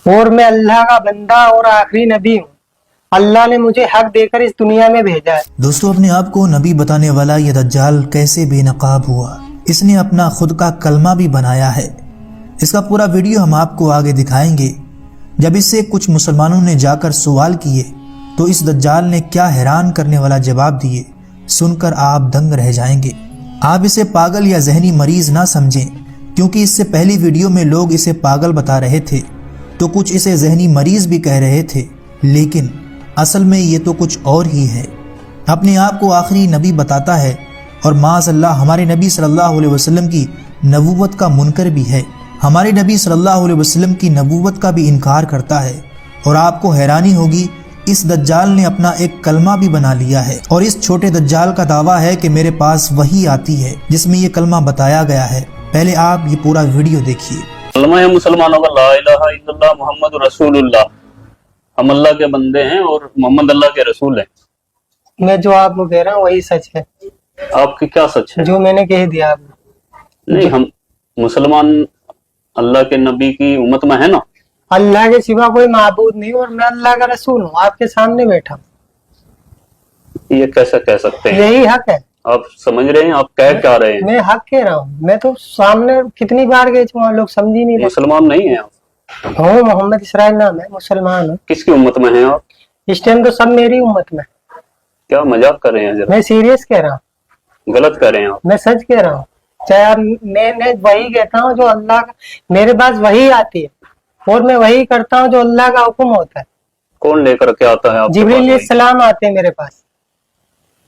اور मैं अल्लाह का बंदा और आखिरी नबी हूँ। अल्लाह ने मुझे हक देकर इस दुनिया में भेजा है। दोस्तों, अपने आप को नबी बताने वाला ये दज्जाल कैसे बेनकाब हुआ, इसने अपना खुद का कलमा भी बनाया है। इसका पूरा वीडियो हम आपको आगे दिखाएंगे। जब इससे कुछ मुसलमानों ने जाकर सवाल किए तो इस दज्जाल ने क्या हैरान करने वाला जवाब दिए, सुनकर आप दंग रह जाएंगे। आप इसे पागल या जहनी मरीज ना समझें, क्योंकि इससे पहली वीडियो में लोग इसे पागल बता रहे थे तो कुछ इसे जहनी मरीज भी कह रहे थे, लेकिन असल में ये तो कुछ और ही है। अपने आप को आखिरी नबी बताता है और माज़अल्लाह हमारे नबी सल्लल्लाहु अलैहि वसल्लम की नबूवत का मुनकर भी है। हमारे नबी सल्लल्लाहु अलैहि वसल्लम की नबूवत का भी इनकार करता है। और आपको हैरानी होगी, इस दज्जाल ने अपना एक कलमा भी बना लिया है। और इस छोटे दज्जाल का दावा है कि मेरे पास वही आती है जिसमें ये कलमा बताया गया है। पहले आप ये पूरा वीडियो देखिए। कलमा है मुसलमानों का, ला इलाहा इल्लल्लाह मुहम्मद रसूलुल्लाह। हम अल्लाह के बंदे हैं और मोहम्मद अल्लाह के रसूल हैं। मैं जो आपको कह रहा हूँ वही सच है। आपकी क्या सच है? जो मैंने कह दिया आपको। नहीं, हम मुसलमान अल्लाह के नबी की उम्मत में है ना। अल्लाह के सिवा कोई माबूद नहीं और मैं अल्लाह का रसूल हूँ, आपके सामने बैठा हूँ। ये कैसे कह सकते हैं? यही हक है। आप समझ रहे हैं आप कह क्या रहे हैं? मैं हक कह रहा हूँ। मैं तो सामने कितनी बार गए वहाँ, लोग समझ ही नहीं रहे। मुसलमान नहीं है आप? हूँ, मोहम्मद इसराइल नाम है, मुसलमान हूँ। किसकी उम्मत में हैं आप? इस टाइम तो सब मेरी उम्मत में। क्या मजाक कर रहे हैं? जरा मैं सीरियस कह रहा हूँ, गलत कर रहे हैं आप। मैं सच कह रहा हूँ। चाहे आप, मैं वही कहता हूँ जो अल्लाह का, मेरे पास वही आती है और मैं वही करता हूँ जो अल्लाह का हुक्म होता है। कौन लेकर के आता है आपके पास? जिब्रील अलैहिस्सलाम आते हैं मेरे पास।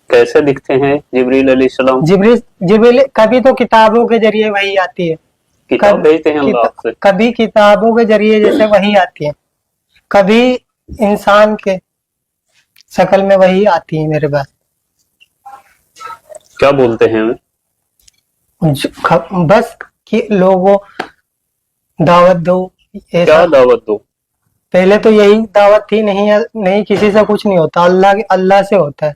कैसे दिखते हैं जिब्रील अलैहिस्सलाम? जिब्रील कभी तो किताबों के जरिए वही आती है, किताब भेजते हैं अल्लाह आपसे। कभी किताबों के जरिए जैसे वही आती है, कभी इंसान के शक्ल में वही आती है मेरे पास। क्या बोलते हैं? बस कि लोगों दावत दो। क्या दावत दो? पहले तो यही दावत थी, नहीं किसी से कुछ नहीं होता, अल्लाह से होता है।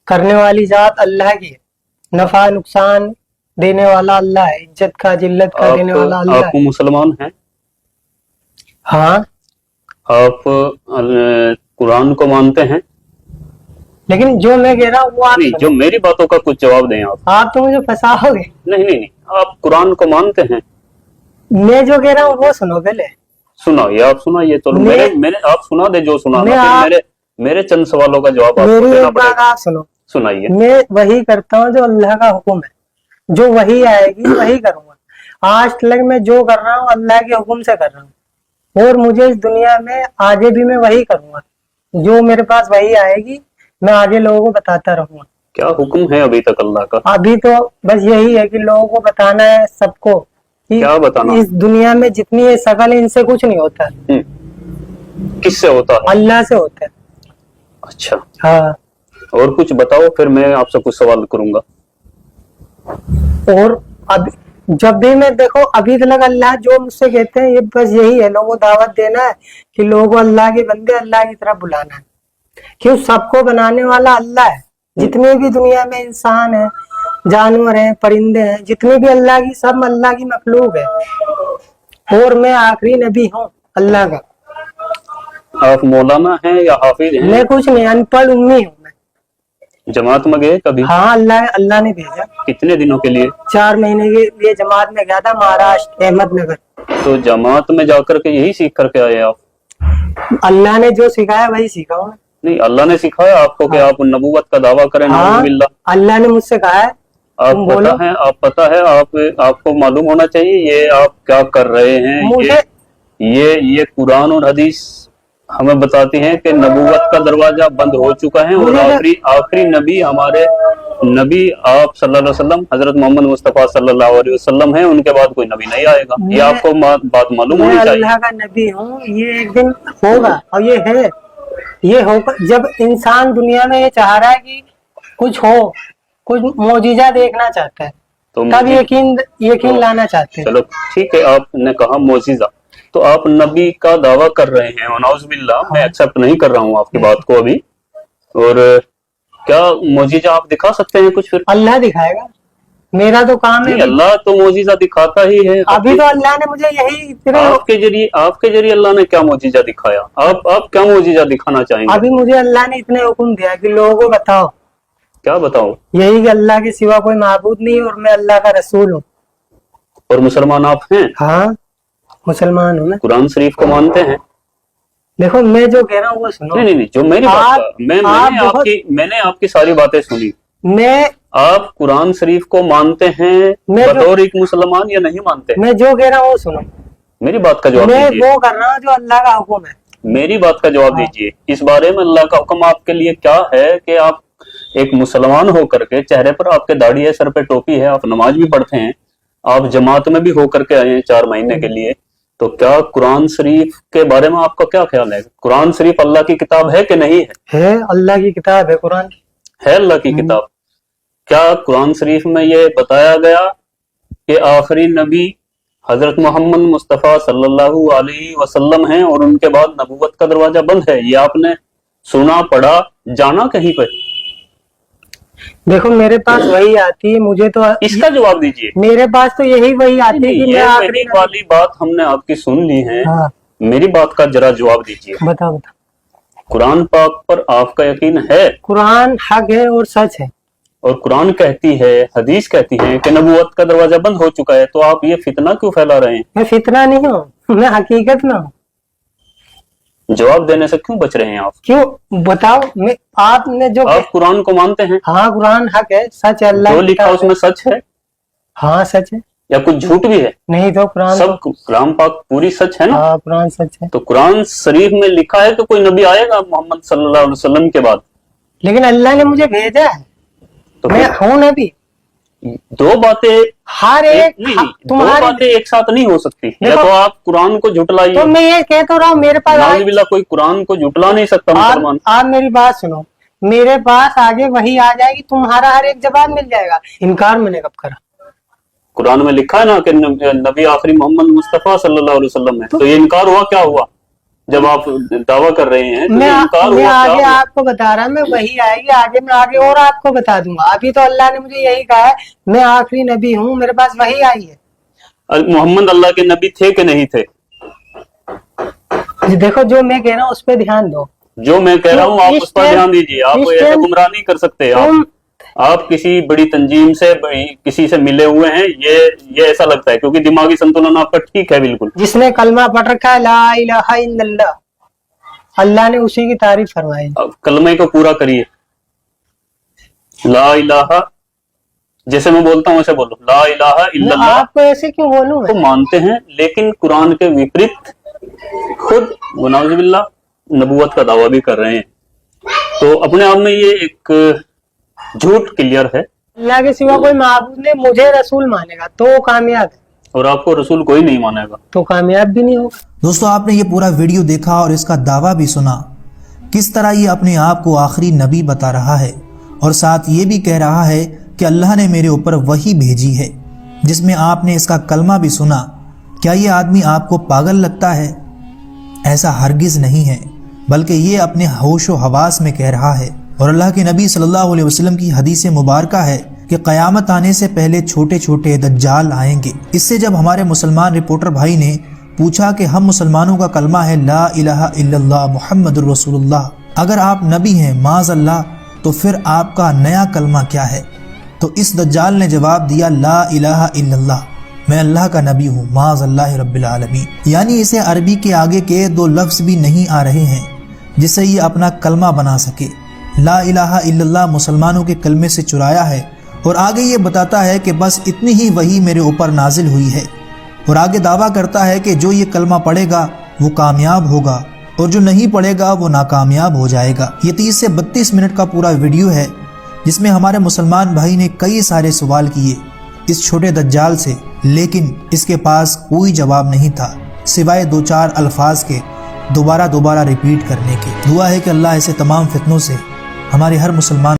करने वाली जात अल्लाह की है, नफा नुकसान देने वाला अल्लाह है, इज्जत का जिल्लत का देने वाला अल्लाह आप है। मुसलमान हैं? हाँ। आप कुरान को मानते हैं? लेकिन जो मैं कह रहा हूँ वो आप नहीं, जो मेरी बातों का कुछ जवाब दें आप तो मुझे फंसाओगे। नहीं, आप कुरान को मानते हैं? मैं जो कह रहा हूँ वो सुनो पहले। सुनाइए, आप सुनाइए तो मेरे आप सुना दे जो सुनाना, फिर मेरे चंद सवालों का जवाब आपको मेरी देना एक बात पड़ेगा। आप सुनो। सुनाइए। मैं वही करता हूँ जो अल्लाह का हुक्म है, जो वही आएगी वही करूंगा। आज तक मैं जो कर रहा हूँ अल्लाह के हुक्म से कर रहा हूँ और मुझे इस दुनिया में आगे भी मैं वही करूंगा। जो मेरे पास वही आएगी मैं आगे लोगों को बताता रहूंगा। क्या हुक्म है अभी तक अल्लाह का? अभी तो बस यही है कि लोगों को बताना है सबको कि क्या बताना? इस दुनिया में जितनी ये शकल है इनसे कुछ नहीं होता। किससे होता है? अल्लाह से होता है। अच्छा, हाँ। और कुछ बताओ, फिर मैं आपसे कुछ सवाल करूंगा। और अब जब भी मैं देखो अभी तक अल्लाह जो मुझसे कहते हैं ये बस यही है, लोगों को दावत देना है कि लोगों को अल्लाह के बंदे अल्लाह की तरफ बुलाना है, क्यों सबको बनाने वाला अल्लाह है। जितने भी दुनिया में इंसान है, जानवर हैं, परिंदे हैं, जितनी भी अल्लाह की, सब अल्लाह की मखलूक है और मैं आखिरी नबी हूँ अल्लाह का। आप मौलाना हैं या हाफिज हैं? मैं कुछ नहीं, अनपढ़ उम्मी हूँ मैं। जमात में गए कभी? हाँ, अल्लाह ने भेजा। कितने दिनों के लिए? 4 महीने के लिए जमात में गया था, महाराष्ट्र अहमदनगर। तो जमात में जाकर के यही सीख करके आए आप? अल्लाह ने जो सिखाया वही सीखा हूँ। नहीं, अल्लाह ने सिखाया आपको कि आप नबूवत का दावा करें? हाँ, अल्लाह ने मुझसे कहा है। आप पता है आपको मालूम होना चाहिए ये आप क्या कर रहे हैं। मुझे ये कुरान और हदीस हमें बताती हैं कि नबूवत का दरवाजा बंद हो चुका है और आखिरी नबी हमारे नबी आप सल्लल्लाहु अलैहि वसल्लम हजरत मोहम्मद मुस्तफा सल्लल्लाहु अलैहि वसल्लम है, उनके बाद कोई नबी नहीं आएगा। ये आपको बात मालूम होनी चाहिए। अल्लाह का नबी हूँ, ये एक दिन होगा और ये है, ये होगा। जब इंसान दुनिया में ये चाह रहा है कि कुछ हो, कुछ मौजिजा देखना चाहता है, तो तब यकीन लाना चाहते हैं। चलो ठीक है, आपने कहा मौजिजा, तो आप नबी का दावा कर रहे हैं, वनाउज़ुबिल्लाह। मैं एक्सेप्ट नहीं कर रहा हूँ आपकी बात को अभी। और क्या मौजिजा आप दिखा सकते हैं कुछ? फिर अल्लाह दिखाएगा। मेरा तो काम है। नहीं, अल्लाह तो मोजीजा दिखाता ही है। अभी तो अल्लाह ने मुझे यही तेरे आपके जरिए अल्लाह ने क्या मोजीजा दिखाया? आप क्या मोजीजा दिखाना चाहेंगे? अभी मुझे अल्लाह ने इतने हुक्म दिया कि लोगों को बताओ, क्या बताओ? यही कि अल्लाह के सिवा कोई माबूद नहीं और मैं अल्लाह का रसूल हूँ। और मुसलमान आप हैं? हाँ, मुसलमान हूँ मैं। कुरान शरीफ को मानते हैं? देखो मैं जो कह रहा हूँ वो सुनो। नहीं, जो मेरी बात मैंने आपकी सारी बातें सुनी। मैं आप कुरान शरीफ को मानते हैं बतौर एक मुसलमान या नहीं मानते? मैं जो कह रहा हूँ वो सुनो। मेरी बात का जवाब मैं दीजिए। वो कर रहा हूँ जो अल्लाह का हुक्म है। मेरी बात का जवाब दीजिए। इस बारे में अल्लाह का हुक्म आपके लिए क्या है कि आप एक मुसलमान होकर के, चेहरे पर आपके दाढ़ी है, सर पे टोपी है, आप नमाज भी पढ़ते हैं, आप जमात में भी होकर के आए हैं 4 महीने के लिए, तो क्या कुरान शरीफ के बारे में आपका क्या ख्याल है? कुरान शरीफ अल्लाह की किताब है कि नहीं है? है, अल्लाह की किताब है कुरान। है अल्लाह की किताब। क्या कुरान शरीफ में ये बताया गया कि आखिरी नबी हजरत मोहम्मद मुस्तफ़ा सल्लल्लाहु अलैहि वसल्लम हैं और उनके बाद नबूवत का दरवाजा बंद है? ये आपने सुना, पढ़ा, जाना कहीं पे? देखो मेरे पास वही आती है, मुझे तो इसका जवाब दीजिए। मेरे पास तो यही वही आती है कि मैं ये आखिरी मेरी वाली बात हमने आपकी सुन ली है। हाँ, मेरी बात का जरा जवाब दीजिए। बताओ। कुरान पाक पर आपका यकीन है? कुरान हक है और सच है। और कुरान कहती है, हदीस कहती है कि नबूवत का दरवाजा बंद हो चुका है, तो आप ये फितना क्यों फैला रहे हैं? मैं फितना नहीं हूँ, मैं हकीकत में हूँ। जवाब देने से क्यों बच रहे हैं आप? क्यों बताओ? मैं आपने जो आप कुरान को मानते हैं? हाँ, कुरान हक है, सच है, अल्लाह जो की लिखा किताब उसमें सच है हाँ सच है। या कुछ झूठ भी है? नहीं तो कुरान सब कुरान पाक पूरी सच है ना? हाँ, कुरान सच है। तो कुरान शरीफ में लिखा है कि कोई नबी आएगा मोहम्मद सल्लल्लाहु अलैहि वसल्लम के बाद? लेकिन अल्लाह ने मुझे भेजा है, तो मैं फिर हूँ नबी। दो बातें हर एक नहीं, दो तुम्हारे बातें एक साथ नहीं हो सकती। या देखो, तो आप कुरान को झुटलाइए। तो मैं ये कह तो रहा हूँ, मेरे पास नाउजुबिल्लाह, कोई कुरान को झुटला नहीं सकता मुसलमान। आप मेरी बात सुनो, मेरे पास आगे वही आ जाएगी, तुम्हारा हर एक जवाब मिल जाएगा। इनकार मैंने कब करा? कुरान में लिखा है ना कि नबी आखिरी मोहम्मद मुस्तफा सल्लल्लाहु अलैहि वसल्लम है, तो ये इनकार हुआ क्या हुआ? जब आप दावा कर रहे हैं तो ये इनकार मैं हुआ आगे क्या हुआ? आपको बता रहा, मैं वही आएगी आगे, मैं आगे और आपको बता दूंगा। अभी तो अल्लाह ने मुझे यही कहा है, मैं आखिरी नबी हूँ, मेरे पास वही आई है। मोहम्मद अल्लाह के नबी थे कि नहीं थे? देखो जो मैं कह रहा हूँ उस पर ध्यान दो। जो मैं कह रहा हूँ आप इस उस पर टाइम- ध्यान दीजिए। आप इस ऐसे टाइम- गुमराह नहीं कर सकते। तुम आप किसी बड़ी तंजीम से, किसी से मिले हुए हैं, ये ऐसा लगता है, क्योंकि दिमागी संतुलन आपका ठीक है बिल्कुल। जिसने कलमा पढ़ रखा है ला इलाहा इल्लल्लाह, अल्लाह ने उसी की तारीफ फरमाई। अब कलमे को पूरा करिए। ला इलाहा, जैसे मैं बोलता हूँ वैसे बोलो, ला इलाहा इल्लल्लाह। आपको ऐसे क्यों बोलूं तो मैं? मानते हैं, लेकिन कुरान के विपरीत खुद वनाउजुबिल्लाह नबूवत का दावा भी कर रहे हैं। तो अपने आप में ये एक झूठ क्लियर है। अल्लाह के सिवा कोई माबूद नहीं, मुझे रसूल मानेगा तो वो कामयाब है, और आपको रसूल कोई नहीं मानेगा तो कामयाब भी नहीं होगा। दोस्तों, आपने ये पूरा वीडियो देखा और इसका दावा भी सुना, किस तरह ये अपने आप को आखिरी नबी बता रहा है और साथ ये भी कह रहा है कि अल्लाह ने मेरे ऊपर वही भेजी है, जिसमें आपने इसका कलमा भी सुना। क्या ये आदमी आपको पागल लगता है? ऐसा हरगिज नहीं है, बल्कि ये अपने होशो हवास में कह रहा है। और अल्लाह के नबी सल्लल्लाहु अलैहि वसल्लम की हदीस मुबारका है कि क़यामत आने से पहले छोटे छोटे दज्जाल आएंगे। इससे जब हमारे मुसलमान रिपोर्टर भाई ने पूछा कि हम मुसलमानों का कलमा है ला इलाहा इल्लल्लाह मुहम्मदुर रसूलुल्लाह, अगर आप नबी हैं माज़ अल्लाह, तो फिर आपका नया कलमा क्या है? तो इस दज्जाल ने जवाब दिया ला इलाहा इल्लल्लाह, मैं अल्लाह का नबी हूँ माज़ अल्लाह रब्बिल आलमीन। यानी इसे अरबी के आगे के 2 लफ्ज़ भी नहीं आ रहे हैं जिससे ये अपना कलमा बना सके। ला इलाहा इल्लल्लाह मुसलमानों के कलमे से चुराया है और आगे ये बताता है कि बस इतनी ही वही मेरे ऊपर नाजिल हुई है। और आगे दावा करता है कि जो ये कलमा पढ़ेगा वो कामयाब होगा और जो नहीं पढ़ेगा वो नाकामयाब हो जाएगा। ये 30 से 32 मिनट का पूरा वीडियो है जिसमें हमारे मुसलमान भाई ने कई सारे सवाल किए इस छोटे दज्जाल से, लेकिन इसके पास कोई जवाब नहीं था सिवाय 2-4 अल्फाज के दोबारा रिपीट करने के। दुआ है कि अल्लाह ऐसे तमाम फितनों से हमारे हर मुसलमान